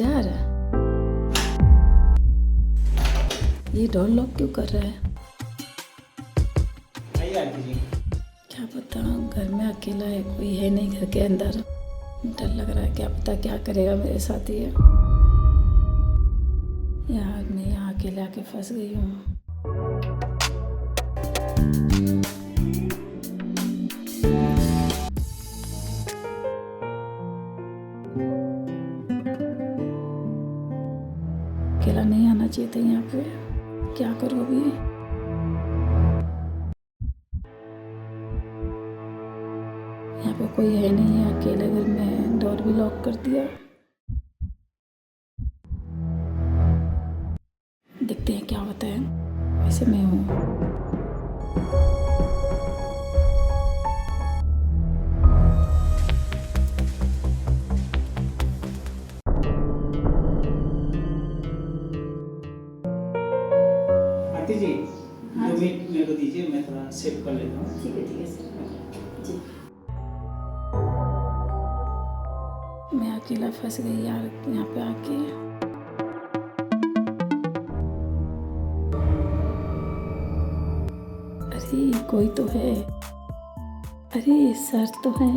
Guitar ये door lock क्यों कर रहा है? क्या पता, घर में अकेला है, कोई है नहीं घर के अंदर। डर लग रहा है, क्या पता क्या करेगा मेरे साथ ये। यार मैं यहाँ अकेले आके फंस गई हूँ। अकेला नहीं आना चाहिए था यहाँ पे। क्या करूँ अभी? यहाँ पे कोई है नहीं है, अकेले घर में। डोर भी लॉक कर दिया। देखते हैं क्या होता है। वैसे मैं हूँ। आरती जी, 2 मिनट मेरे को दीजिए, मैं थोड़ा सेव कर लेता हूँ। ठीक है सर जी। मैं अकेला फंस गई यार यहाँ पे आके। अरे कोई तो है। अरे सर तो है,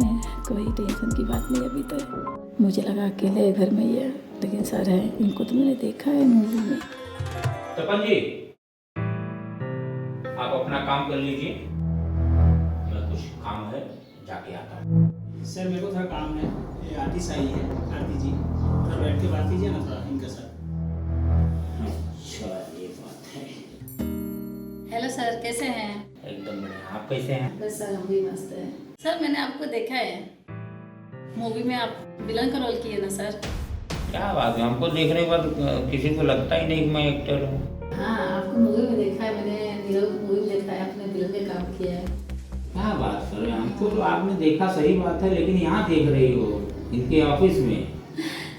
कोई टेंशन की बात नहीं अभी तक। मुझे लगा अकेले घर में ही है, लेकिन सर है। इनको तो मैंने देखा है मूवी में। तपन जी, आप अपना काम कर लीजिए, मैं कुछ काम है जाके आता हूँ। सर मेरे को थोड़ा काम है, ये आर्टिस्ट आई है आरती जी, थोड़ा बैठ के बात कीजिए ना थोड़ा इनके साथ। अच्छा ये बात है। हेलो सर, कैसे हैं? एकदम बढ़िया। आप कैसे हैं? बस सर हम भी मस्त है। सर मैंने आपको देखा है मूवी में, आप विलन का रोल किए ना सर। क्या बात है, हमको देखने के बाद किसी को लगता ही नहीं कि मैं एक्टर हूँ। हाँ आपको मूवी में देखा है, मैंने नीरव मूवी में देखा है, आपने विलन का काम किया है। क्या बात कर रहे हैं, हमको तो आपने देखा सही बात है, लेकिन यहाँ देख रही हो इनके ऑफिस में।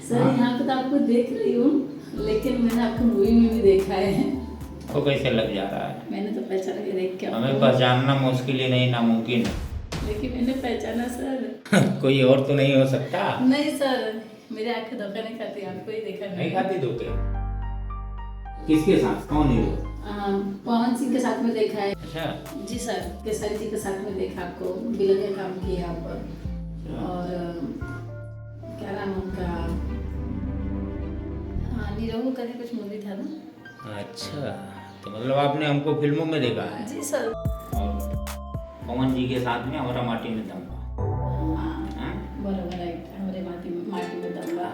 सर यहाँ पे तो आपको देख रही हूँ, लेकिन मैंने आपको मूवी में भी देखा है। वो कैसे लग जा रहा है? मैंने तो पहचान के देख के हमें पहचानना मुश्किल ही नहीं, नामुमकिन है। लेकिन मैंने पहचाना सर। कोई और तो नहीं हो सकता। नहीं सर, मेरी आंखें धोखा नहीं खाती, आपको ही देखा नहीं खाती धोखे? किसके साथ, कौन हीरो? पवन सिंह के साथ में देखा है। अच्छा जी सर, केसरी जी के साथ में देखा आपको, विलन का काम किया आप। और क्या नाम उनका, नीरव करके कुछ मूवी था ना। अच्छा, तो मतलब आपने हमको फिल्मों में देखा है? जी सर। और पवन जी के साथ में हमारा माटी में दम। बराबर राइट, हमारे माटी में दंगा।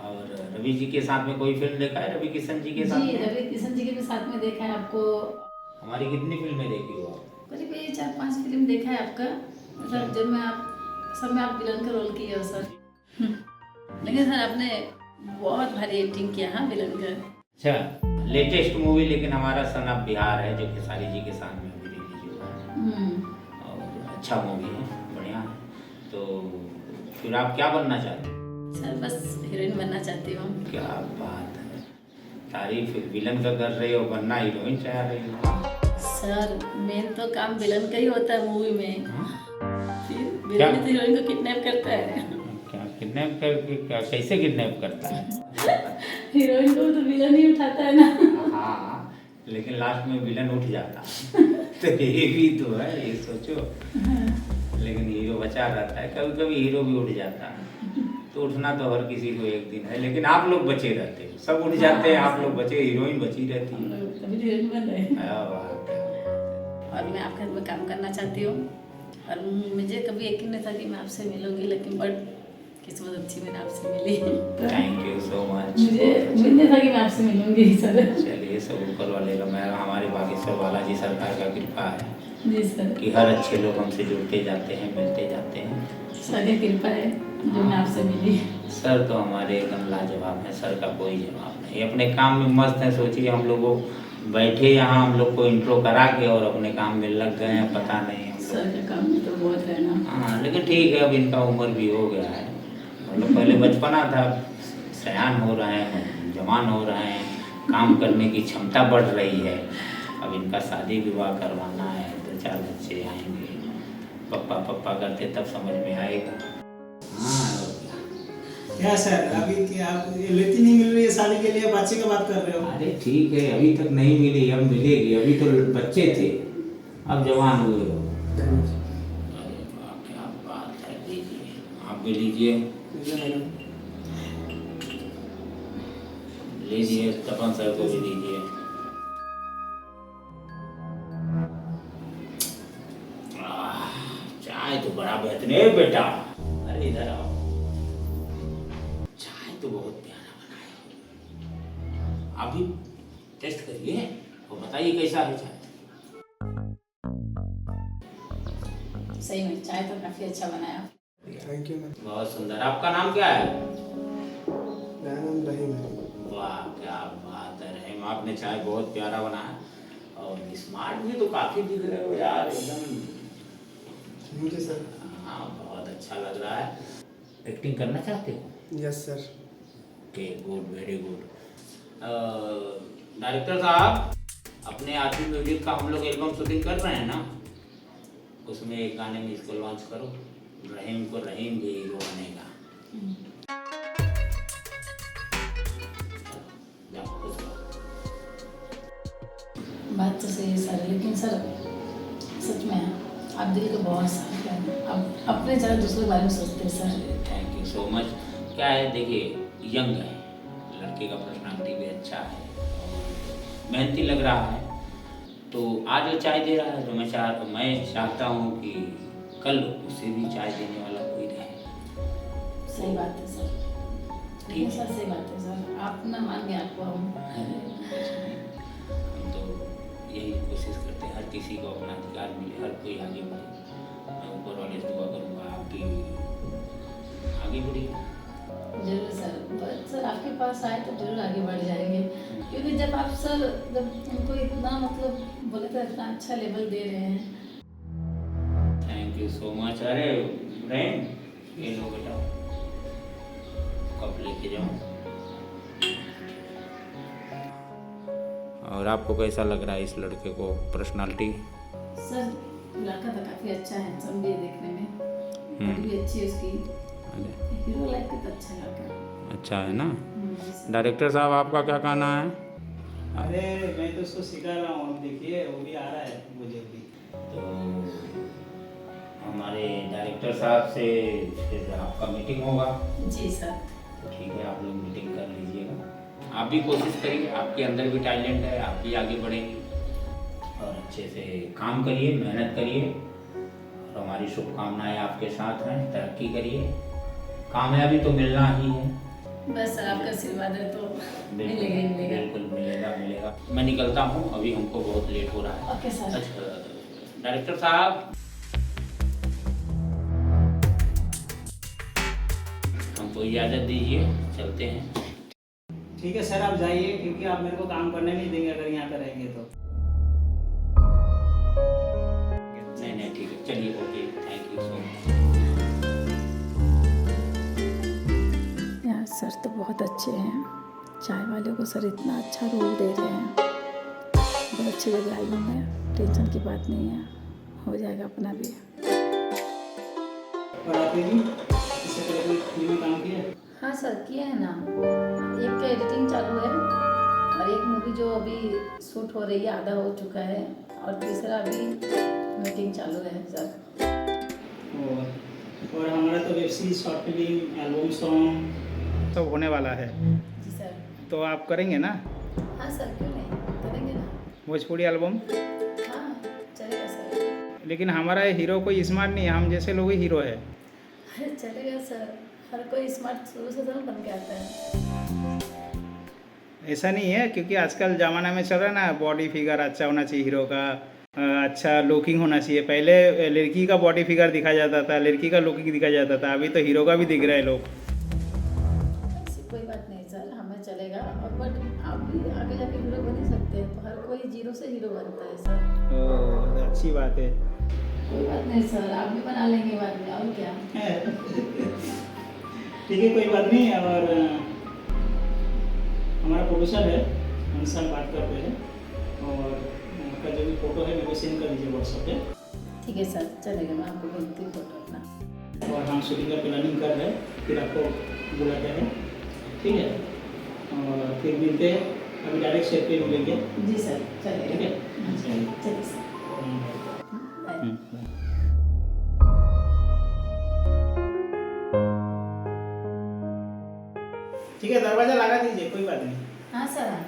और रवि जी के साथ में कोई फिल्म देखा है? रवि किशन जी के साथ जी, में? रवि किशन जी के भी साथ में देखा है आपको। हमारी कितनी फिल्में देखी हो आप? करीब ये 4-5 फिल्म देखा है आपका। मतलब जब मैं आप सब में आप विलन का रोल किए हो सर। लेकिन सर आपने बहुत भारी एक्टिंग किया है विलन का। अच्छा, लेटेस्ट मूवी लेकिन हमारा सन ऑफ बिहार है, जो खेसारी जी के साथ में अभी रिलीज हुआ है। और अच्छा मूवी है, बढ़िया है। तो फिर आप क्या बनना चाहते हैं? सर बस हीरोइन बनना चाहती हूँ। क्या बात है, तारीफ विलन का कर रही हो, बनना हीरोइन चाह रही हो। सर मेन तो काम विलन का ही होता है मूवी में। फिर क्या? विलन तो हीरोइन को किडनैप करता है। क्या किडनैप करके, क्या कैसे किडनैप करता है? हीरोइन को तो विलन ही उठाता है ना। हाँ, लेकिन लास्ट में विलन उठ जाता है। तो ये भी तो है, ये सोचो। लेकिन हीरो बचा रहता है, कभी कभी हीरो भी उठ जाता है। तो उठना तो हर किसी को एक दिन है, लेकिन आप लोग बचे रहते हो। सब उठ जाते हैं, आप लोग बचे, हीरोइन बची रहती है। अभी हीरोइन बन रहे हैं। क्या बात है। और मैं आपके घर में काम करना चाहती हूँ। और मुझे कभी यकीन नहीं था कि मैं आपसे मिलूंगी, लेकिन बट किस्मत अच्छी मैंने आपसे मिली। Thank you so much. मुझे नहीं था कि मैं आपसे मिलूंगी सर। चलिए, सब ऊपर वाले का, मैं हमारे बागेश्वर बालाजी सरकार का कृपा है जी सर, कि हर अच्छे लोग हमसे जुड़ते जाते हैं, मिलते जाते हैं। सर की कृपा है जो मैं आपसे मिली। सर तो हमारे एकदम लाजवाब है, सर का कोई जवाब नहीं। अपने काम में मस्त है। सोचिए हम लोगों बैठे यहाँ, हम लोग को इंट्रो करा के और अपने काम में लग गए हैं, पता नहीं हम सर का काम तो बहुत है ना। हाँ, लेकिन ठीक है, अब इनका उम्र भी हो गया है। मतलब पहले बचपना था, सयान हो रहे हैं, जवान हो रहे हैं, काम करने की क्षमता बढ़ रही है। अब इनका शादी विवाह करवाना है, 2-4 बच्चे आएंगे, पप्पा पप्पा करते तब समझ में आएगा। हाँ, और क्या। क्या सर अभी क्या आप लेती नहीं मिल रही है शादी के लिए, बच्चे की बात कर रहे हो? अरे ठीक है, अभी तक नहीं मिली, अब मिलेगी। अभी तो बच्चे थे, अब जवान हुए हो। अरे वाह, क्या बात है। लीजिए, आप भी लीजिए। लीजिए, तपन सर को भी दीजिए। चाय तो बड़ा बेहतरीन है बेटा। अरे इधर आओ, चाय तो बहुत प्यारा बनाया हो। आप भी टेस्ट करिए और बताइए कैसा है चाय। सही में चाय तो काफी अच्छा बनाया। Thank you ma'am. बहुत सुंदर। आपका नाम क्या है? मेरा नाम रहीम है। वाह, क्या बात है रहीम, आपने चाय बहुत प्यारा बनाया और स्मार्ट भी तो काफी दिख रहे हो यार, एकदम। Thank you sir. हाँ, बहुत अच्छा लग रहा है। एक्टिंग करना चाहते हो? Yes sir. Okay, good, very good. Director साहब, अपने आरती म्यूजिक का हम लोग एल्बम शूटिंग कर रहे हैं ना, उसमें एक गाने में इसको लॉन्च करो। रहीम को रहीम भी हीरो बनेगा। जाओ, खुश रहो। बात तो सही है सर, लेकिन सर सच में आप दिल के बहुत साफ हैं। आप अपने ज़्यादा दूसरे के बारे में सोचते हैं sir. Thank you so much. क्या है, देखिए यंग है, लड़के का पर्सनालिटी भी अच्छा है, मेहनती लग रहा है, तो आज वो चाय दे रहा है तो मैं चाहता हूँ कि कल उसे भी चाय देने वाला कोई रहे। सही बात है सर। ठीक लेकिन है। सर सही बात है सर, आप ना मान गए आपको हम। हम तो यही कोशिश करते हैं हर किसी को अपना अधिकार मिले, हर कोई आगे बढ़े। मैं ऊपर वाले से दुआ करूँगा आपकी आगे बढ़िए। जरूर सर, बस सर आपके पास आए तो जरूर आगे बढ़ जाएंगे, क्योंकि जब आप सर जब उनको इतना मतलब बोले तो इतना अच्छा लेवल दे रहे हैं। Thank you so much. अरे रहीम, ये लो बेटा, कप लेके जाओ। और आपको कैसा लग रहा है इस लड़के को, पर्सनालिटी? सर लड़का तो काफ़ी अच्छा है, समझे देखने में, बॉडी भी अच्छी है उसकी, हीरो लाइक का तो अच्छा लड़का। अच्छा है ना। जी सर। डायरेक्टर साहब, आपका क्या कहना है? अरे मैं तो उसको सिखा रहा हूँ, अब देखिए वो भी आ रहा है मुझे भी। तो हमारे डायरेक्टर साहब से फिर आपका मीटिंग होगा। जी सर। तो ठीक है, आप लोग मीटिंग कर लीजिएगा। आप भी कोशिश करिए, आपके अंदर भी टैलेंट है, आप भी आगे बढ़ेंगे और अच्छे से काम करिए, मेहनत करिए और हमारी शुभकामनाएं आपके साथ हैं। तरक्की करिए, कामयाबी तो मिलना ही है। बस सर आपका आशीर्वाद है तो मिलेगा ही मिलेगा। बिल्कुल मिलेगा। मैं निकलता हूँ, अभी हमको बहुत लेट हो रहा है। Okay sir. अच्छा डायरेक्टर साहब, हमको इजाज़त दीजिए, चलते हैं। ठीक है सर, आप जाइए, क्योंकि आप मेरे को काम करने नहीं देंगे अगर यहाँ पर रहेंगे तो। नहीं ठीक है, चलिए, okay, thank you so much. यार सर तो बहुत अच्छे हैं, चाय वाले को सर इतना अच्छा रोल दे रहे हैं। बहुत अच्छी जगह आई हूँ मैं, टेंशन की बात नहीं है, हो जाएगा अपना भी। और आप भी इससे पहले कोई फिल्म में काम किया है? हाँ सर किया है ना, एक का एडिटिंग चालू है और एक मूवी जो अभी शूट हो रही है, आधा हो चुका है, और तीसरा अभी मीटिंग चालू है सर। और हमारा तो web series, short film, album song सब होने वाला है, जी सर। तो आप करेंगे ना हाँ सर, क्यों नहीं, करेंगे ना। भोजपुरी एल्बम? हाँ चलेगा सर। लेकिन हमारा हीरो कोई स्मार्ट नहीं है, हम जैसे लोग ही हीरो है। अरे चलेगा सर, हर कोई स्मार्ट शुरू से तो बन के आता है। ऐसा नहीं है, क्योंकि आजकल ज़माना में चल रहा है ना, बॉडी फिगर अच्छा होना चाहिए हीरो का, अच्छा लुकिंग होना चाहिए। पहले लड़की का बॉडी फिगर दिखा जाता था, लड़की का लुकिंग दिखा जाता था, अभी तो हीरो का भी दिख रहा है लोग। ऐसी कोई बात नहीं सर, हमें चलेगा। और बट आप भी आगे जाके हीरो बन ही सकते हैं, तो हर कोई जीरो से हीरो बनता है सर। ओह, अच्छी बात है। कोई बात नहीं सर, आप भी बना लेंगे बाद में, और क्या। ठीक है, कोई बात नहीं। और हमारा प्रोड्यूसर है, उनसे हम बात करते हैं, और उनका जो भी फोटो है मेरे को सेंड कर दीजिए व्हाट्सएप पे। ठीक है सर, चलेगा, मैं आपको भेजती हूँ फोटो अपना। और हम शूटिंग का प्लानिंग कर रहे हैं, फिर आपको बुलाते हैं, ठीक है? और फिर मिलते हैं, अभी डायरेक्ट शेप पे मिलेंगे, जी सर ठीक चलेगा। है? चलिए। चलिए सर बाय। ठीक है, दरवाजा लगा दीजिए, कोई बात नहीं। हाँ सर हाँ